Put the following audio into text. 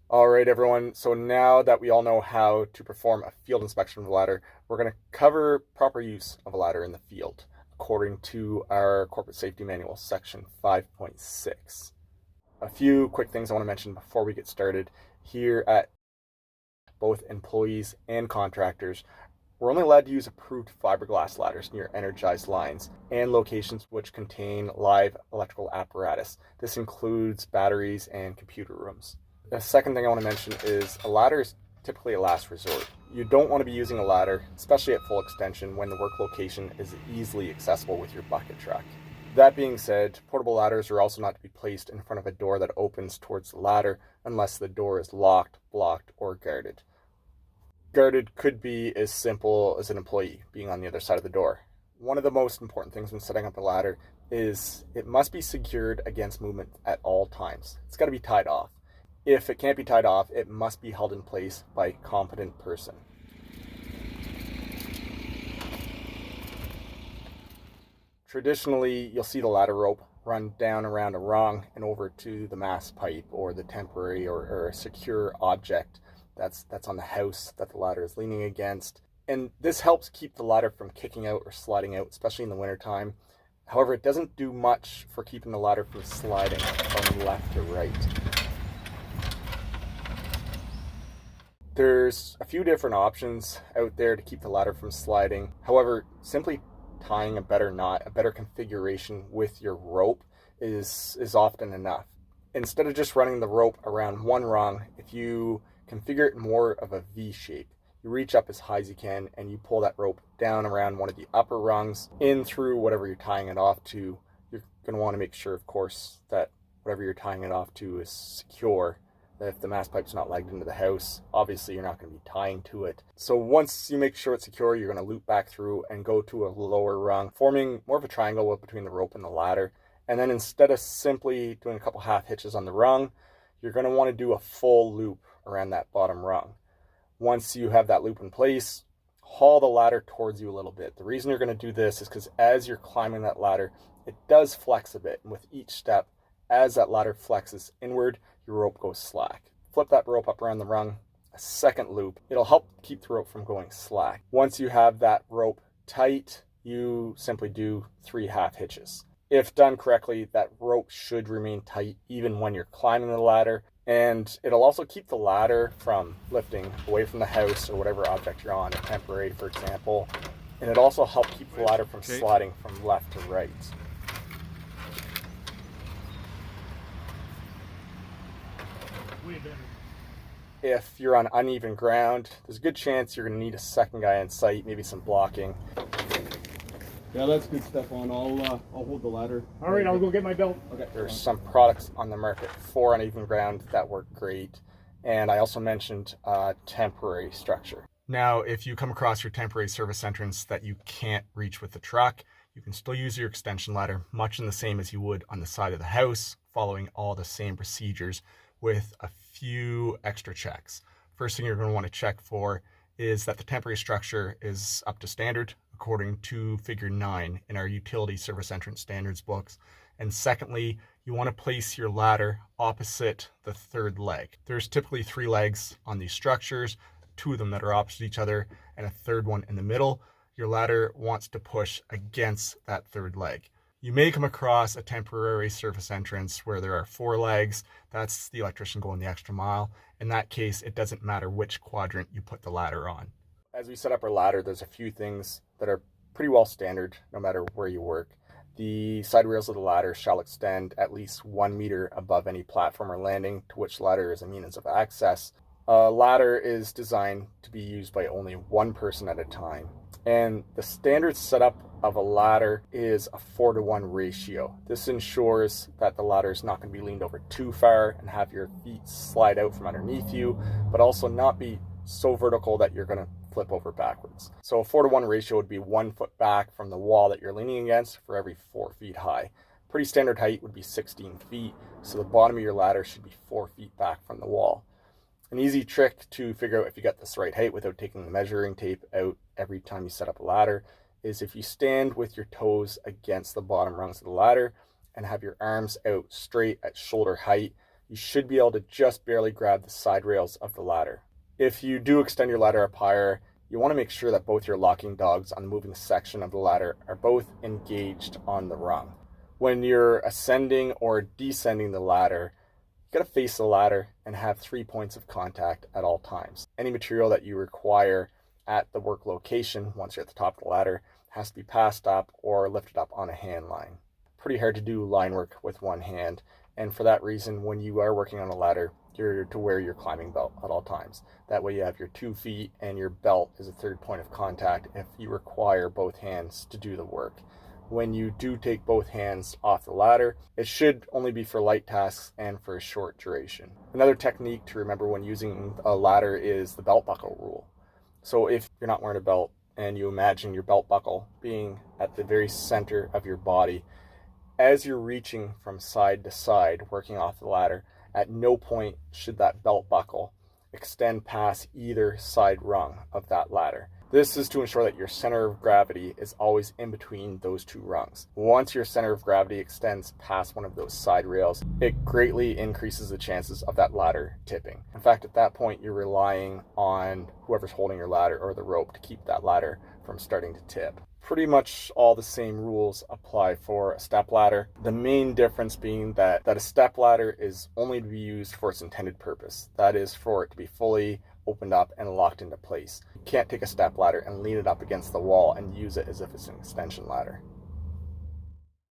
All right, everyone. So now that we all know how to perform a field inspection of a ladder, we're going to cover proper use of a ladder in the field according to our Corporate Safety Manual, section 5.6. A few quick things I want to mention before we get started. Here at both employees and contractors, we're only allowed to use approved fiberglass ladders near energized lines and locations which contain live electrical apparatus. This includes batteries and computer rooms. The second thing I want to mention is a ladder is typically a last resort. You don't want to be using a ladder, especially at full extension, when the work location is easily accessible with your bucket truck. That being said, portable ladders are also not to be placed in front of a door that opens towards the ladder unless the door is locked, blocked, or guarded. Guarded could be as simple as an employee being on the other side of the door. One of the most important things when setting up a ladder is it must be secured against movement at all times. It's got to be tied off. If it can't be tied off, it must be held in place by a competent person. Traditionally, you'll see the ladder rope run down around a rung and over to the mast pipe or the temporary or secure object that's on the house that the ladder is leaning against. And this helps keep the ladder from kicking out or sliding out, especially in the wintertime. However, it doesn't do much for keeping the ladder from sliding from left to right. There's a few different options out there to keep the ladder from sliding. However, simply tying a better knot, a better configuration with your rope is often enough. Instead of just running the rope around one rung, if you configure it more of a V shape, you reach up as high as you can and you pull that rope down around one of the upper rungs in through whatever you're tying it off to. You're going to want to make sure, of course, that whatever you're tying it off to is secure. That if the mast pipe's not legged into the house, obviously you're not going to be tying to it. So once you make sure it's secure, you're going to loop back through and go to a lower rung, forming more of a triangle between the rope and the ladder. And then instead of simply doing a couple half hitches on the rung, you're going to want to do a full loop around that bottom rung. Once you have that loop in place, haul the ladder towards you a little bit. The reason you're going to do this is because as you're climbing that ladder, it does flex a bit. And with each step, as that ladder flexes inward, your rope goes slack. Flip that rope up around the rung, a second loop. It'll help keep the rope from going slack. Once you have that rope tight, you simply do 3 half hitches. If done correctly, that rope should remain tight even when you're climbing the ladder, and it'll also keep the ladder from lifting away from the house or whatever object you're on, a temporary, for example, and it also helps keep the ladder from sliding from left to right. If you're on uneven ground, there's a good chance you're going to need a second guy on site, maybe some blocking. Yeah, that's good stuff on. I'll hold the ladder. All right, I'll go get my belt. Okay. There's some products on the market for uneven ground that work great. And I also mentioned temporary structure. Now, if you come across your temporary service entrance that you can't reach with the truck, you can still use your extension ladder, much in the same as you would on the side of the house, following all the same procedures with a few extra checks. First thing you're going to want to check for is that the temporary structure is up to standard according to figure 9 in our utility service entrance standards books. And secondly, you want to place your ladder opposite the third leg. There's typically 3 legs on these structures, 2 of them that are opposite each other and a third one in the middle. Your ladder wants to push against that third leg. You may come across a temporary surface entrance where there are 4 legs. That's the electrician going the extra mile. In that case, it doesn't matter which quadrant you put the ladder on. As we set up our ladder, there's a few things that are pretty well standard no matter where you work. The side rails of the ladder shall extend at least 1 meter above any platform or landing to which ladder is a means of access. A ladder is designed to be used by only one person at a time. And the standard setup of a ladder is a 4-to-1 ratio. This ensures that the ladder is not going to be leaned over too far and have your feet slide out from underneath you, but also not be so vertical that you're going to flip over backwards. So a 4-to-1 ratio would be 1 foot back from the wall that you're leaning against for every 4 feet high. Pretty standard height would be 16 feet, so the bottom of your ladder should be 4 feet back from the wall. An easy trick to figure out if you got this right height without taking the measuring tape out every time you set up a ladder is if you stand with your toes against the bottom rungs of the ladder and have your arms out straight at shoulder height, you should be able to just barely grab the side rails of the ladder. If you do extend your ladder up higher, you want to make sure that both your locking dogs on the moving section of the ladder are both engaged on the rung. When you're ascending or descending the ladder, you got to face the ladder and have 3 points of contact at all times. Any material that you require at the work location, once you're at the top of the ladder, has to be passed up or lifted up on a hand line. Pretty hard to do line work with one hand, and for that reason, when you are working on a ladder, you're to wear your climbing belt at all times. That way you have your 2 feet and your belt is a third point of contact if you require both hands to do the work. When you do take both hands off the ladder, it should only be for light tasks and for a short duration. Another technique to remember when using a ladder is the belt buckle rule. So if you're not wearing a belt and you imagine your belt buckle being at the very center of your body, as you're reaching from side to side working off the ladder, at no point should that belt buckle extend past either side rung of that ladder. This is to ensure that your center of gravity is always in between those 2 rungs. Once your center of gravity extends past one of those side rails, it greatly increases the chances of that ladder tipping. In fact, at that point, you're relying on whoever's holding your ladder or the rope to keep that ladder from starting to tip. Pretty much all the same rules apply for a step ladder. The main difference being that a step ladder is only to be used for its intended purpose. That is for it to be fully opened up and locked into place. You can't take a step ladder and lean it up against the wall and use it as if it's an extension ladder.